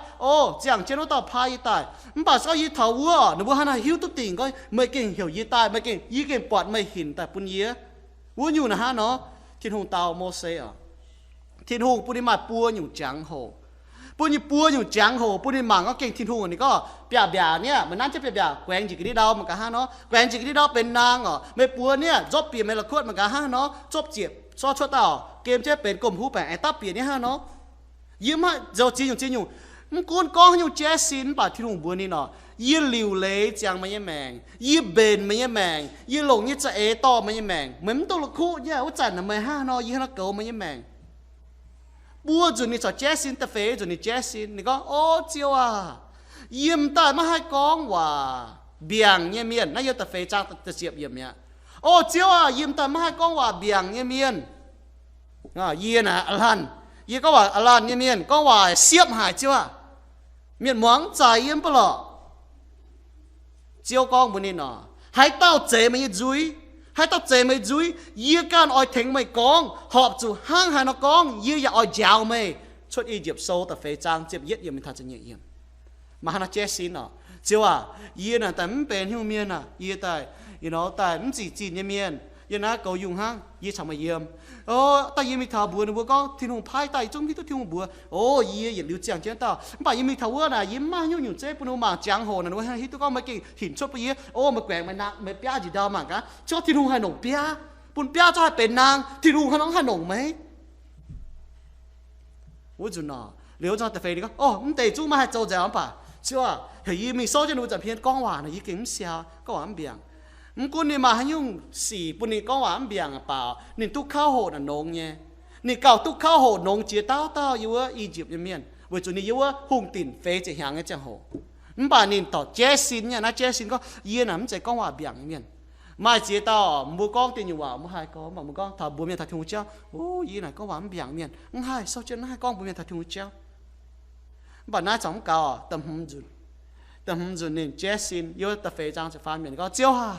chẳng trên nó tao phai y tái bà sẽ có yếm thảo vườn nửa bùa hắn là hiếu tụi tỉnh coi mày kinh hiểu y tái mày kinh bọt mày hình tại bún yế vua nhung là ha nó thiên hùng tao Moses thiên hùng bún đi mà bùa nhung trắng hồ bún như bùa nhung trắng hồ bún đi mảng có kinh thiên hùng này có bịaเนี่ยมันนั่นจะbịaแกว่งจิกที่ดาวมันก็ฮะเนาะแกว่งจิกที่ดาวเป็นนางไม่ปัวเนี่ยจบเปลี่ยนไม่ละขวดมันก็ฮะเนาะจบเจ็บซอชั่วต่อเกมจะเป็นกลมหูแปะไอ้ตาเปลี่ยนเนี่ยฮะเนาะยิ้มฮะเจ้าจีอยู่มันก้นก้องอยู่เจสินป่าที่หลงบัวนี่เนาะยี่หลิวเล่จังไม่ยังแมงยี่เบนไม่ยังแมงยี่หลงยี่จะต่อไม่ยังแมงเหมือนตัวละคู่เนี่ยว่าจันทร์ไม่ฮะเนาะยี่ฮันเก๋ไม่ยังแมงบัวจุดนี่จะเจสินแต่เฟยจุดนี่เจสินนี่ก็เจียวยิ้มแต่ไม่ให้กองว่าเบี่ยงเมียนนั่นยังแต่เฟยจ้างแต่เสียบเยี่ยมเนี่ยเจียวยิ้มแต่ไม่ให้กองว่าเบี่ยงเมียนยี่นะอลันยี่ก็ว่าอลันเมียนก็ว่าเสียบหายเจียวเมียนหวังใจยิ้มเปล่าเจียวกองบนนี้เนาะให้เต้าเจไม่จุยให้เต้าเจไม่จุยยี่การอ้อยถึงไม่กองหอบจู่ห้างหายนกองยี่อย่าอ้อยยาวไม่ชุดอียิปต์โซแต่เฟยจ้างเจ็บเย็ดยังไม่ทันจะเยี่ยมมาหาเจสินเจ้ายี่น่ะแต่ไม่เป็นหิวเมียนยี่แต่แต่ไม่จีนเมียนยี่น่ะเกายุงห้างยี่ทำมาเยี่ยมแต่ยี่มีข่าวบัวนะบัวก็ที่หงพายไต่จงที่ตัวที่หงบัวยี่อย่าลิ้วเจียงเจ้าต่อป่ายี่มีข่าวว่าน่ะยี่มายุ่งอยู่เจ้าปุ่นหงมาจางโหน่ะว่าให้ตัวก็มาเก่งหินชดไปยี่มาแกว่งมาหนักมาเปียจีดาวมากะชอบที่หงให้หนุ่มเปีย ปุ่นเปียจะให้เป็นนางที่รู้เขาน้องขนมไหมวุ้จุนน่ะเลี้ยวจังแต่เฟย์นี่ก็โอ้มันเตะจู้มาให้โจเจ้าป่ะเชื่อว่าเฮ้ยมีโซ่จะรู้จักเพี้ยนก้องหวานยี่เก่งเสียก้องหวานเบี่ยงมันกูนี่มาให้ยุ่งสี่ปุ่นนี่ก้องหวานเบี่ยงอ่ะเปล่านี่ตุกข้าวโหดอ่ะนงเนี่ยนี่เก่าตุกข้าวโหดนงเจียเต้าอยู่ว่าอียิปต์ยังเมียนวุ้จุนนี่อยู่ว่าหุ่งติ่นเฟย์จะหางไอ้เจ้าโหมันป่านี่ต่อเจสินเนี่ยนะเจสินก็เยี่ยน่ะมันใจก้องหวานเบี่ยงเมียนไม่เจียเต้ามือกล้องติ่นอยู่ว่ามือหายก้องบอกมือกล้องถ้าบัวเมียนถ้าทุ่งเจ้าโอ้ยี่น่ะก้องหวานเบี่ยงเมียนมันหายเศร้าเจ้าหน้ากล้องบัวเมียนถ้าทุ่งเจ้าbà nói giống cao tầm hum dùn nên Jessin yêu tập phê trang sẽ phán miền có chiếu ha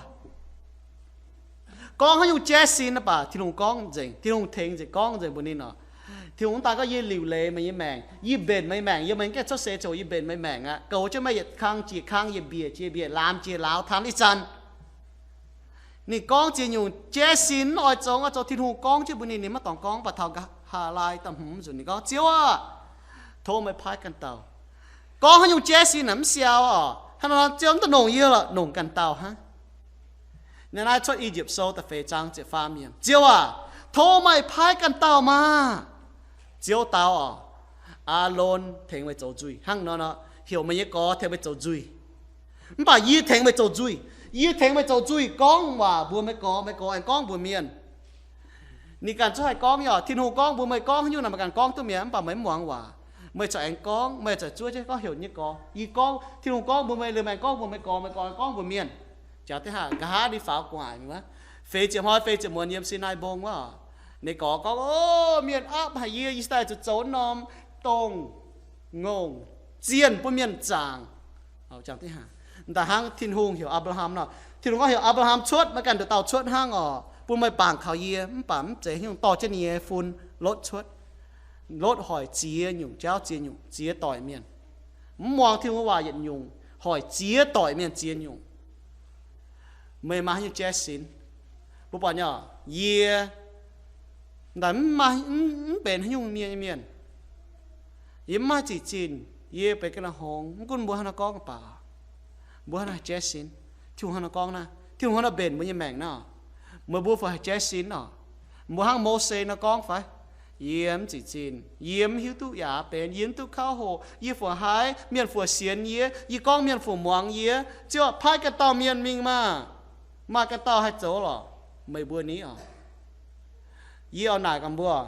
con hay dùng Jessin đó bà thì hùng con gì thì hùng thèn gì con gì bữa nay nọ thì hùng ta cóยี่liu lệ màยี่mèngยี่เบนไม่แมงยี่มันแค่ชดเสียโจยี่เบนไม่แมงอ่ะเก่าจะไม่หยัดข้างจีข้างยี่เบียจีเบียลามจีลาวทำอีจันนี่กองจีอยู่Jessinอ้อยจงอ่ะโจที่หงกองจีบนี้นี่มาต้องกองปะทองกะหาลายตำหุ่มจุดนี่ก็เจียวอ่ะโทรไม่พายกันเต่าก็เขาอยู่Jessinน้ำเสียวอ่ะถ้าเราเจียวมันหนงเยอะละหนงกันเต่าฮะเนี่ยนายชดอียิปต์โซแต่เฟจังเจ็บฟ้าเมียนเจียวอ่ะโทรไม่พายกันเต่ามาเจียวเต่าอ่ะอาโลนเทงไปโจจุยหั่งเนาะเหี่ยวมันยังก่อเทงไปโจจุยมันป่ายี่เทงไปโจจุยยี่เทงไปโจจุยก้องว่าบัวไม่ก่อไอ้ก้องบัวเมียนนี่การช่วยก้องย่อที่หูก้องบัวไม่ก้องอยู่นำการก้องตัวเมียมันป่าไม่หวังว่าไม่จะanh conไม่จะช่วยchứ có hiểu như có y con thì hùng con bùi mày lừa mày con bùi mày con bùi miền chả thế hả cá đi phá ngoài nữa phê chịu hỏi phê chịu muốn nhiễm xin ai bông quá này có ô miền áp hay gì ý sai chỗ nom tông ngông chiên bùi miền chàng chẳng thế hảแต่hang thiên hùng hiểu Abraham nào thiên hùng có hiểu Abraham chuốt mà cần được tàu chuốt hang bùi mày bảng khảo gì bảng chế hiểu to trên nhẹ phun lót chuốt lót hỏi chia nhung chéo chia nhung chia tỏi miền mong thiên hoa nhận nhung hỏi chia tỏi miền chia nhung mày mà như Jessin bố bảo nhở ye đánh mà bền nhung miền yếm mà chỉ chín yeไปกันละห้องกุนบัวหน้าก้องป่าบัวหน้าJessinที่หัวหน้าก้องนะที่หัวหน้าเบนมันยังแมงเนาะเมื่อบัวฝ่ายJessinเนาะบัวห้างโมเสสนะก้องฝ่ายyếm chỉ chín yếm hiếu tu giả bền yếm tu khao hồ y phù hái miền phù xiên yế y con miền phù muang yế chưa phai cái tàu miền mình mà cái tàu hay chỗ rồi mấy bữa ní y ở này cầm bữa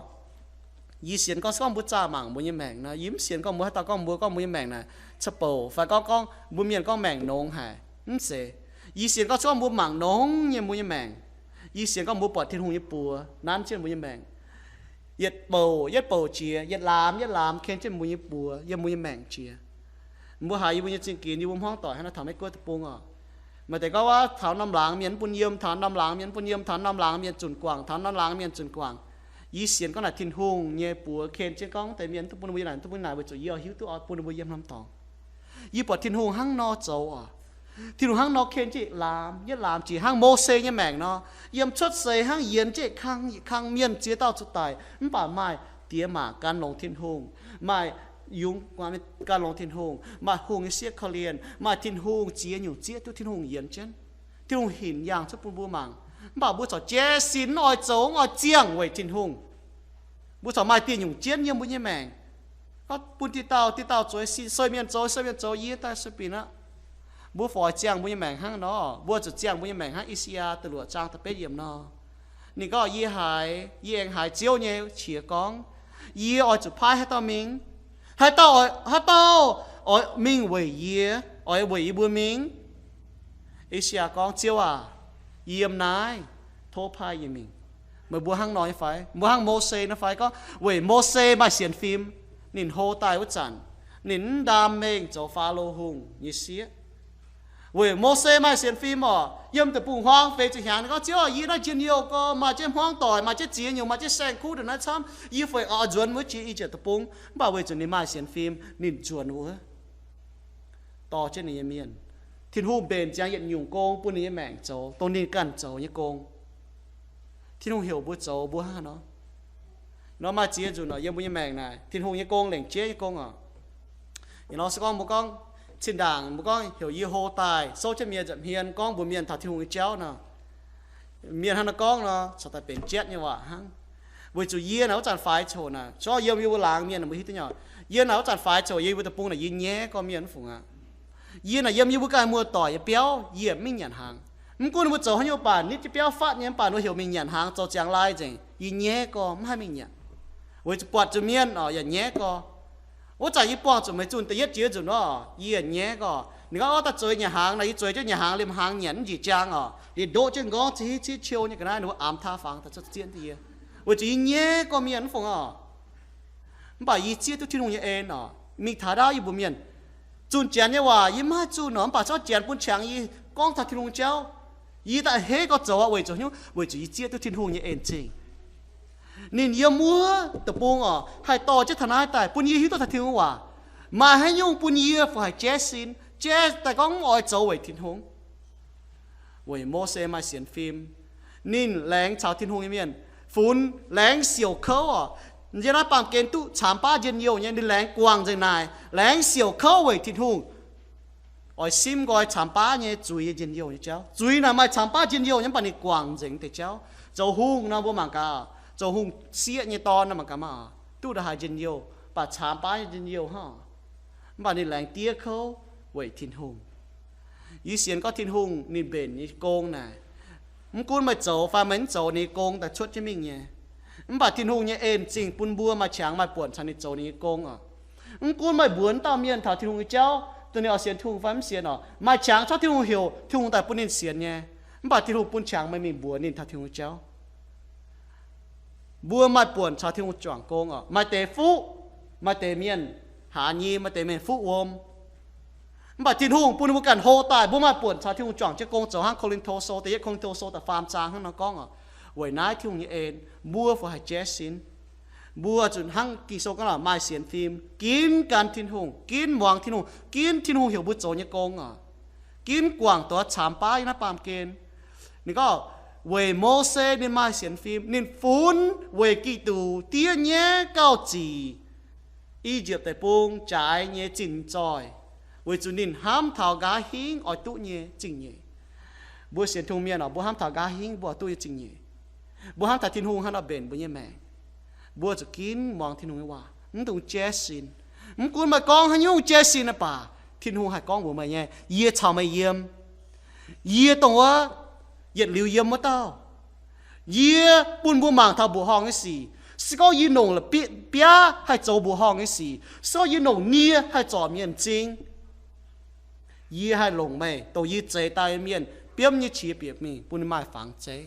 y xiên con bữa cha mảng bữa như mèng na yếm xiên con bữa tao con bữa như mèng này chập bầu phải con bữa miền con mèng nông hải sẽ y xiên con bữa mảng nông như bữa như mèng y xiên con bữa bọt thiên hùng như bùa nan trên bữa như mèng yết bầu chia yết làm khen trên mùi bùa yết mùi mèng chia mùi hài mùi trên kín như bông hoang tỏi hay là thảo mấy cơ tập bông màแต่ก็ว่าthảo năm láng miền bún yếm thảo năm láng miền bún yếm thảo năm láng miền chuẩn quảng thảo năm láng miền chuẩn quảng y xiên có là thiên hùng nhẹ bùa khen trên con tại miền tụi bún này với chỗ yết hiếu tụi bún yếm năm tòng y bỏ thiên hùng hăng no châu thì hăng nó khen chị làm chỉ hăng mô xê như mèng nó yếm xuất xê hăng yếm chị khang miên chia tao chút tài nó bảo mai tía mà can lòng thiên hùng mai yung qua can lòng thiên hùng mà hùng xia khờ liền mà thiên hùng chia nhiều chia tu thiên hùng yếm chân thiên hùng hình yang cho bùa mảng bảo bùa trò che xin ngồi chấu ngồi chiang vậy thiên hùng bùa trò mai tiền nhung chiến như bùa như mèng có bùa ti tao chối soi miên chối yết tai soi pin á bố phò chiang bố như mèng hăng nó bố chỉ chiang bố như mèng hăng Isia từ lụa trang tập bế yếm nó nị có yi anh hải chiếu nhé chìa con yi ở chụp phai hay tao ở mình về yi ở về bố mình Isia con chiếu yếm nái thô phai yếm mình mà bố hăng nói phải bố hăng Mô-se nó phải có về Mô-se mà xiên phim nín hô tai út chản nín đam mênh cho pha lô hùng như xía về Mô-se mai xiên phim yếm từ bùng hoang về chỉ hàng có chiếu y nó chiến nhiều có mà trên hoang tỏi mà trên chiến nhiều mà trên sen khu được nó chăm y phải ở chuẩn mới chỉ y chỉ tập bùng bảo về chuẩn này mai xiên phim nín chuẩn nữa to trên này miền thiên hùng bền trang hiện nhung công bún này mèng châu tôn nín cản châu như công thiên hùng hiểu bút châu bút ha nó mà chia chuẩn nó yếm bún như mèng này thiên hùng như công lệnh chế như công nó sẽ có một con trên đảng một con hiểu y hô tài số trên miền dậm hiền con bùn miền thảo thiên hùng chéo nè miền hắn nó con nó sao taเป็นchết như vậy hăng với chủ yên nào chặt phải chỗ nè cho yêu yêu làng miền là mới hít tới nhỏ yên nào chặt phải chỗ yêu với tập bung là yên nhé có miền phụng à yên là yêu yêu cái mua tỏi béo yên mình nhận hàng mình cũng muốn chỗ hắn yêu bản nít cái béo phát nhé bản nó hiểu mình nhận hàng cho chẳng lai chừng yên nhé cóไม่mình nhận với chụp bọt chụp miền ở yên nhé có我在一帮准备准第一节准哦，一年个，你看我在做nhà hàng này做咗nhà hàng liền hàng nhẫn gì trang à, thì đổ trên ngõ chỉ chiều như cái này nó ám tha phẳng, thật chuyện gì, với chỉ nhé có miền phong à, bà ý chia tôi thiên hùng như em à, mình thả ra ý bộ miền, chuẩn chén như vậy, ý mà chuẩn nó bà cho chén bún chang ý, con thật thiên hùng cháu, ý tại hết có chỗ à, với chỗ nhú, với chỉ chia tôi thiên hùng như em chứ. Nên yêu mua tập bông à, hay to chứ thằng ai tại, bún yêu tôi thật thiên hùng à, mà hay nhung bún yêu phải chết xin, chết tại con ngồi chỗ với thiên hùng, với mô xe mà xem phim, nên lén chào thiên hùng như miền, phun lén siêu khâu à, giờ nó bằng kiến tu chạm ba dân nhiều nha, nên lén quăng thế này, lén siêu khâu với thiên hùng, ở sim gọi chạm ba nha, chui dân nhiều như cháu, chui nào mà chạm ba dân nhiều nhá, bạn đi quăng dính thì cháu, châu hùng nó bố mang cả. Châu hùng xịa như to nó mà cả mà tu đã hai dân nhiều bà chám bá dân nhiều ha bà nên làng tía khâu với thiên hùng ý xiên có thiên hùng nên bền như công này cũng mà châu pha mến châu này công ta chốt cho mình nhé bà thiên hùng như em chỉnh bún bua mà chẳng mà buồn sang này châu này công à cũng mà buồn tao miền thảo thiên hùng cháu tôi này ở xiên thiên hùng phá xiên à mà chẳng cho thiên hùng hiểu thiên hùng tại bún nên xiên nhé bà thiên hùng bún chẳng mà mình buồn nên thảo thiên hùng cháu bùa mai buồn cho thiên hùng chọn công à mai tề phú mai tề miền hạ nhi mai tề miền phú ôm bà thiên hùng buồn buồn cảnh hồ tài bùa mai buồn cho thiên hùng chọn cho công cho hang Colin Toso tề Colin Toso tại farm trang hang nó con à vậy nãy thiên hùng như em bùa phải chết xin bùa chuẩn hang kỳ số cái là mai xiên phim kín can thiên hùng kín hoàng thiên hùng hiểu bùa cho như công à kín quảng tổ chạm bá nó pam kênนี่ก็เวโมเสนี่มาเสียนฟิล์มนี่ฟุ้นเวกีตูเตี้ยเนี้ยเก้าจีอีเจียบแต่ปงจ่ายเนี้ยจินจอยเวจุนินห้ามเท้ากาหิงออยตุเนี้ยจริงเนี้ยบัวเสียนทงเมียนอ่ะบัวห้ามเท้ากาหิงบัวตุเนี้ยจริงเนี้ยบัวห้ามถ่ายทินหงห้ามเอาเบนบัวเนี้ยแม่บัวจะกินมองทินหงว่ามึงต้องเจสินมึงกูมากองให้ยุ่งเจสินนะป่าทินหงให้กองบัวมาเนี้ยเยี่ยชาวไม่เยี่ยมเยี่ยตรงว่าnhiệt liều yếm mất tao, yếm buôn buôn mảng thao bùa hong cái gì, sao yếm nồng là bia hay trâu bùa hong cái gì, sao yếm nồng nia hay trò miền chính, yếm hay lồng mày, tàu yếm chế tay miền, biếm như chia biếm mi, buôn mai phẳng chế,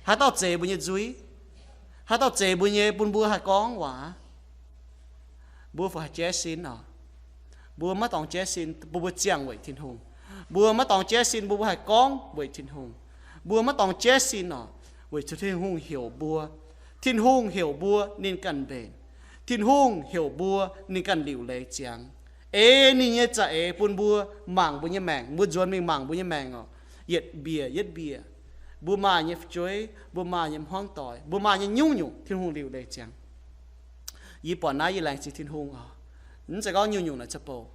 hay tao chế buôn như duy, hay tao chế buôn như buôn bùa hay con quả, bùa phải chế xin à, bùa mất tòng chế xin, bùa chiang vậy thiên hùng. Bùa mất tòng chế xin bùa hay con với thiên hùng bùa mất tòng chế xin nọ với thiên hùng hiểu bùa thiên hùng hiểu bùa nên cần bền thiên hùng hiểu bùa nên cần liều lấy chàng ê nên nhớ chạy buôn bùa mảng bùa như mảng bùa dồn mình mảng bùa như mảng à yết bìa bùa mà như chuối bùa mà như hoang tỏi bùa mà như nhung thiên hùng liều lấy chàng y bỏ nãy y làng chỉ thiên hùng à nó sẽ có nhung là chấp bầu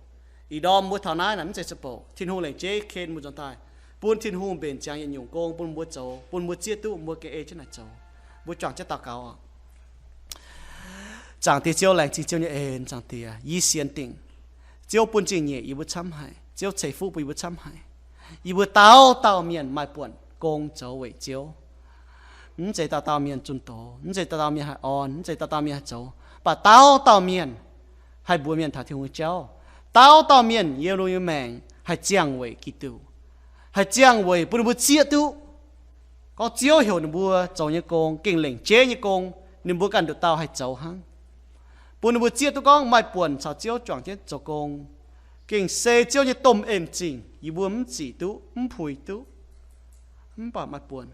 ý đom mua thảo nái nắn chạy sập bộ thiên hùng lệnh chế khen một trong tai buôn thiên hùng bền trang yên nhung công buôn mua châu buôn mua chia tu mua cái chứ là châu buôn chọn chất tàu cáo à chẳng thì chiêu lệnh chỉ chiêu như ên chẳng thì y xiên tỉnh chiêu buôn trình nhẹ y buôn chăm hại chiêu chạy phu y buôn chăm hại y buôn tao miền mai buồn công châu vậy chiêu những chạy tao miền chun tổ những chạy tao miền hại on những chạy tao miền hại châu bà tao miền hay buôn miền thảo thiên hùng châu tao miền yêu nuôi mèn hay giang vậy kỹ tu hay giang vậy bùn bùn chia tu có chiếu hiểu nên bùa trâu như con kinh lệnh chế như con nên bùa cần được tao hay trâu hăng bùn bùn chia tu con mai buồn sao chiếu chọn chết cho con kinh xe chiếu như tôm êm chỉnh y bùa chỉ tu phùi tu bảo mai buồn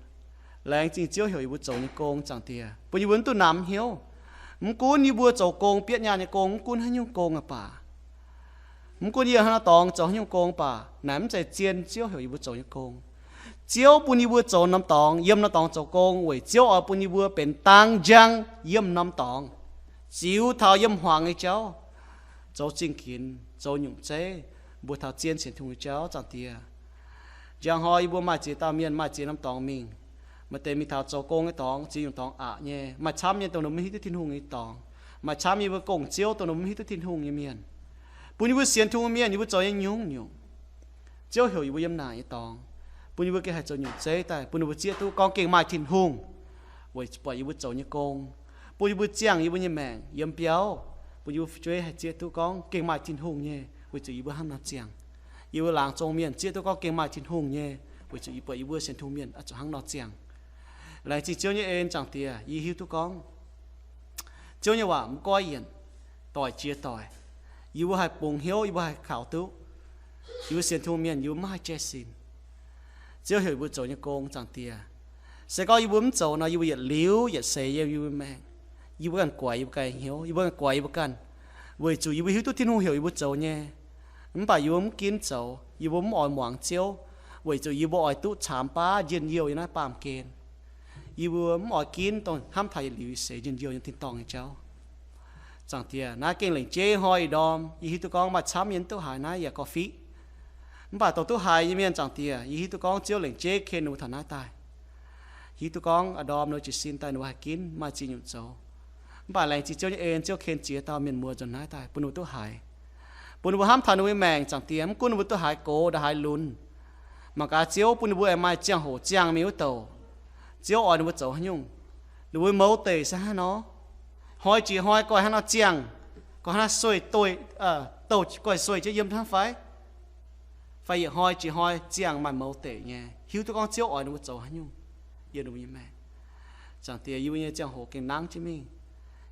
là anh chỉnh chiếu hiểu y bùa trâu như con chẳng tiề bùn y bùn tu nắm hiểu cún y bùa trâu con biết nhà như con cún hay như con à bà mình có nhiều hàng tòng cho những con bà nắm chạy chiên chiếu hiểu yêu cho những con chiếu bún yêu cho năm tòng yếm năm tòng cho con vậy chiếu ở bún yêu bên tăng giang yếm năm tòng chiếu thao yếm hoàng ấy cháu cho chính kiến cho nhung chế bùa thao chiên chuyển thùng cháu chẳng tiề giang hỏi bố mà chỉ tao miền mà chỉ nắm tòng mình mà tề mi thảo cho công cái tòng chỉ dùng tòng nhé mà chăm như tao nó mới hít thiên hùng cái tòng mà chăm như bữa công chiếu tao nó mới hít thiên hùng như miền bữa như bữa xiên thùng miền như bữa cho những nhung chiếu hiểu như bữa yếm nải tòng bữa như bữa cái hạt cho nhung chế tại bữa như bữa chia tu con kinh mai thiên hùng vậy bởi như bữa cho như công bữa như bữa chiang như bữa như mèn yếm béo bữa như chơi hạt chia tu con kinh mai thiên hùng nhé vậy chỉ bữa ham nó chiang yêu làng trong miền chia tôi có kinh mai thiên hùng nhé với chữ bởi yêu sen thu miền ở chỗ hang nọ chiang lại chỉ chiếu như em chẳng tiề yêu hiu tôi con chiếu như vậy coi yên tỏi chia tỏi yêu hai bùng hiếu yêu hai khảo tú yêu sen thu miền yêu mai che xin chiếu hiểu bữa chỗ như con chẳng tiề sẽ có yêu bướm chỗ nó yêu nhiệt liếu nhiệt sấy yêu mẹ yêu bữa ăn quậy yêu cày hiếu yêu bữa ăn quậy yêu cằn với chữ yêu hiu tôi thiên hùng hiểu yêu bữa chỗ nhé bà yêu kiến chỗ yêu bấm ỏi moang chiếu vậy rồi yêu ỏi tụ chạm pa yên yêu như này pam kén yêu bấm ỏi kiến tông ham thầy liu sẽ yên yêu như tin tòng như cháu chẳng tiề na kinh lệnh chế hoi đom yêu tụ con mà chạm yên tụ hải na ya coffee bà tụ tụ hải như miền chẳng tiề yêu tụ con chiếu lệnh chế khen nụ thằng na tai yêu tụ con ở đom nó chỉ xin tai nụ hải kiến mà chỉ nhụt cháu bà lệnh chỉ chiếu như em chiếu khen chế tao miền mùa rồi na tai bún nụ tụ hải bún bún ham thằng nuôi mèn chẳng tiêm cún bún tụ hải cố đã hải lún mà cả chiếu bún bún em mai chiang hồ chiang miếu tàu chiếu ở bún tàu nhung nuôi mẫu tề sao nó hoi chỉ hoi coi hắn nó chiang coi hắn xuôi tôi tàu coi xuôi chứ yếm thằng phải hoi chỉ hoi chiang mà mẫu tề nha hiếu tụ con chiếu ở bún tàu nhung yên nuôi mèn chẳng tiêm yêu như chiang hồ kinh nắng chứ mình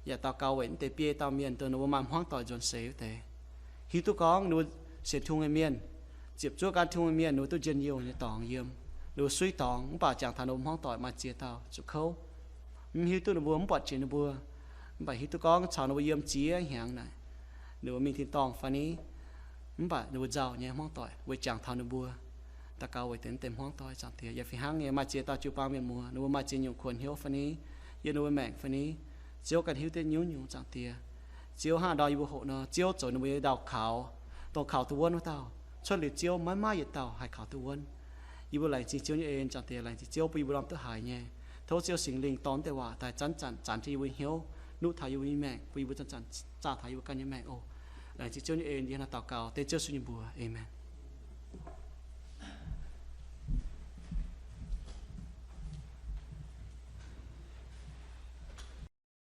giờ tao cao vậy tề bia tao miền tao nuôi mắm hoang tỏi dồn xéo tề hiếu tụ con nuôi sẽ thung người miền chụp chúa can thung người miền nuôi tụ dân nhiều như tòng yếm nuôi suy tòng bà chẳng thằng ông hoang tỏi mà chia tao chụp khâu hiếu tụ nuôi bướm bọt trên nuôi bùa bà hiếu tụ con chào nuôi yếm chia hàng này nuôi mình thì tòng phani bà nuôi giàu nhé hoang tỏi với chẳng thằng nuôi bùa ta cao với tên tem hoang tỏi chẳng thì giờ phi hàng nghe mà chia tao chụp bao miền mùa nuôi mà chia nhiều khuôn hiếu phani giờ nuôi mẹ phani chiếu cần hiếu tên nhú nhú chẳng thì chiếu ha đòi yêu hộ nó chiếu rồi nó mới đào khảo tàu khảo tu vân với tao cho liệt chiếu mãi mãi vậy tao hay khảo tu vân yêu lại chỉ chiếu như em chẳng tiền lại chỉ chiếu bị làm tự hại nhé thấu chiếu sinh linh tónแต่ว่าแต่chán thì yêu hiếu nút thay yêu mẹ bị chán trả thay yêu căn như mẹ ô lại chỉ chiếu như em đi là tàu cao tên chiếu suy bùa amen